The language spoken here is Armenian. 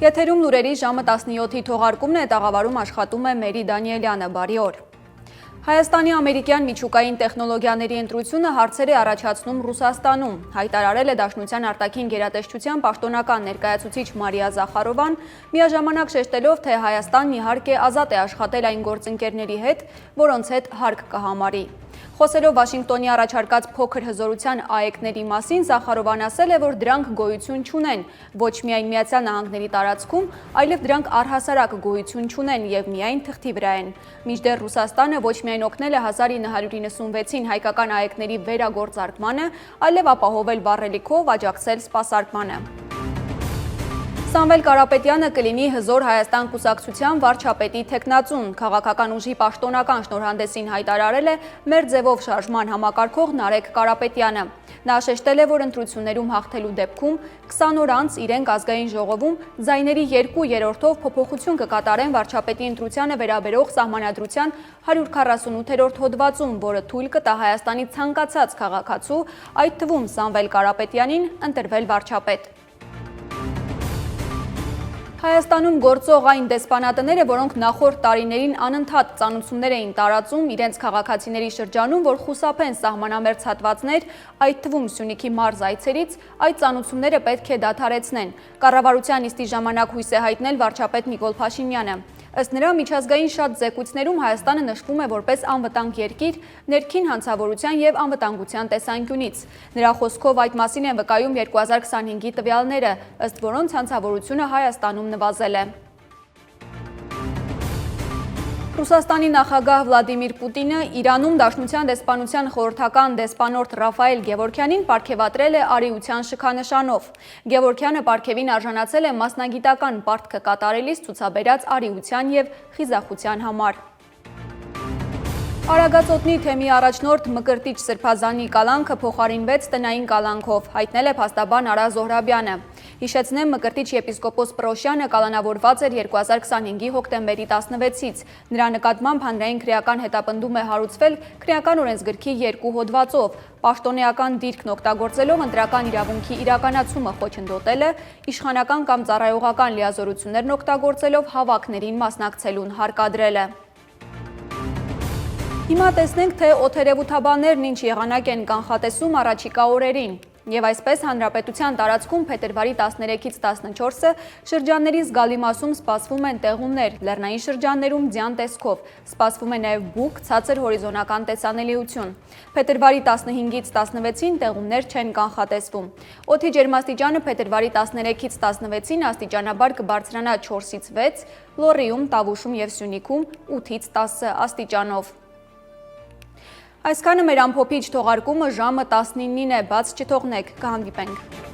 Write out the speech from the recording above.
Եթերում լուրերի ժամը 17-ի թողարկումն է, տաղավարում աշխատում է Մերի Դանիելյանը, բարի օր։ Հայաստանի ամերիկյան միջուկային տեխնոլոգիաների ընտրությունը հարցեր է առաջացնում Ռուսաստանում, հայտարարել է Դաշնության արտաքին գերատեսչության պաշտոնական ներկայացուցիչ Մարիա Զախարովան, միաժամանակ շեշտելով, թե Հայաստանն իհարկե ազատ է աշխատել այն գործընկերների հետ, որոնց հետ հարկ կհամարի։ Խոսելով Վաշինգտոնի առաջարկած փոքր հզորության ԱԵԿ-ների մասին, Զախարովան ասել է, որ դրանք գոյություն չունեն ոչ միայն Միացյալ Նահանգների տարածքում, այլև դրանք առհասարակ գոյություն չունեն եւ միայն թղթի վրա են։ Մինչդեռ Ռուսաստանը ոչ միայն օգնել է 1996-ին հայկական ԱԵԿ-ների վերագործարկմանը, այլև ապահովել վառելիքով աջակցել սպասարկմանը։ Սամվել Կարապետյանը կլինի Հզոր Հայաստան կուսակցության վարչապետի թեկնածուն, քաղաքական ուժի պաշտոնական շնորհանդեսին հայտարարել է մեր ձևով շարժման համակարգող Նարեկ Կարապետյանը։ Նա շեշտել է, որ ընտրություններում հաղթելու դեպքում 20 օր անց իրենք ազգային ժողովում ձայների 2/3-ով փոփոխություն կկատարեն վարչապետի ընտրությանը վերաբերող սահմանադրության 148-րդ հոդվածում, որը թույլ կտա Հայաստանի ցանկացած քաղաքացու, այդ թվում Սամվել Կարապետյանին, ընտրվել վարչապետ։ Հայաստանում գործող այն դեսպանատները, որոնք նախորդ տարիներին անընդհատ ծանուցումներ էին տարածում իրենց քաղաքացիների շրջանում, որ խուսափեն սահմանամերձ հատվածներ, այդ թվում Սյունիքի մարզ այցերից, այդ ծանուցումները պետք է դադարեցնեն։ Կառավարության նիստի ժամանակ հույս է հայտնել վարչապետ Նիկոլ Փաշինյանը։ Ըստ նրա, միջազգային շատ զեկույցներում Հայաստանը նշվում է որպես անվտանգ երկիր ներքին հանցավորության եւ անվտանգության տեսանկյունից։ Նրա խոսքով այդ մասին են վկայում 2025-ի տվյալները, ըստ որոնց հանցավորությունը Հայաստանում նվազել է։ Ռուսաստանի նախագահ Վլադիմիր Պուտինը Իրանում Դաշնության դեսպանության խորհրդական դեսպանորդ Ռաֆայել Գևորգյանին պարգևատրել է արիության շքանշանով։ Գևորգյանը պարգևին արժանացել է մասնագիտական պարտքը կատարելիս ցուցաբերած արիության եւ խիզախության համար։ Արագածոտնի թեմի առաջնորդ Մկրտիչ Սրբազանի կալանքը փոխարինվեց տնային կալանքով, հայտնել է փաստաբան Արա Զոհրաբյանը։ Հիշեցնեմ, Մկրտիչ եպիսկոպոս Պրոշյանը կալանավորված էր 2025-ի հոկտեմբերի 16-ից։ Նրա նկատմամբ հանրային քրեական հետապնդում է հարուցվել քրեական օրենսգրքի 2 հոդվածով։ Պաշտոնեական դիրքն օգտագործելով ընտրական իրավունքի իրականացումը խոչընդոտելը, իշխանական կամ ծառայողական լիազորություններն օգտագործելով հավաքներին մասնակցելուն հարկադրել է։ Հիմա տեսնենք, թե օդերևութաբաններն ինչ եղանակ են կանխատեսում առաջիկա օրերին։ Եվ այսպես հանրապետության տարածքում փետրվարի 13-ից 14-ը շրջանների զգալի մասում սպասվում են տեղումներ, լեռնային շրջաններում ձյան տեսքով, սպասվում է նաև բուք, ցածր հորիզոնական տեսանելիություն։ Փետրվարի 15-ից 16-ին տեղումներ չեն կանխատեսվում։ Օդի ջերմաստիճանը փետրվարի 13-ից 16-ին աստիճանաբար կբարձրանա 4-ից 6, Լոռիում, Տավուշում եւ Սյունիքում 8-ից 10 աստիճանով։ Այսքանը մեր ամփոփիչ թողարկումը ժամը 19-ին է, բաց չթողնեք, կհանդիպենք։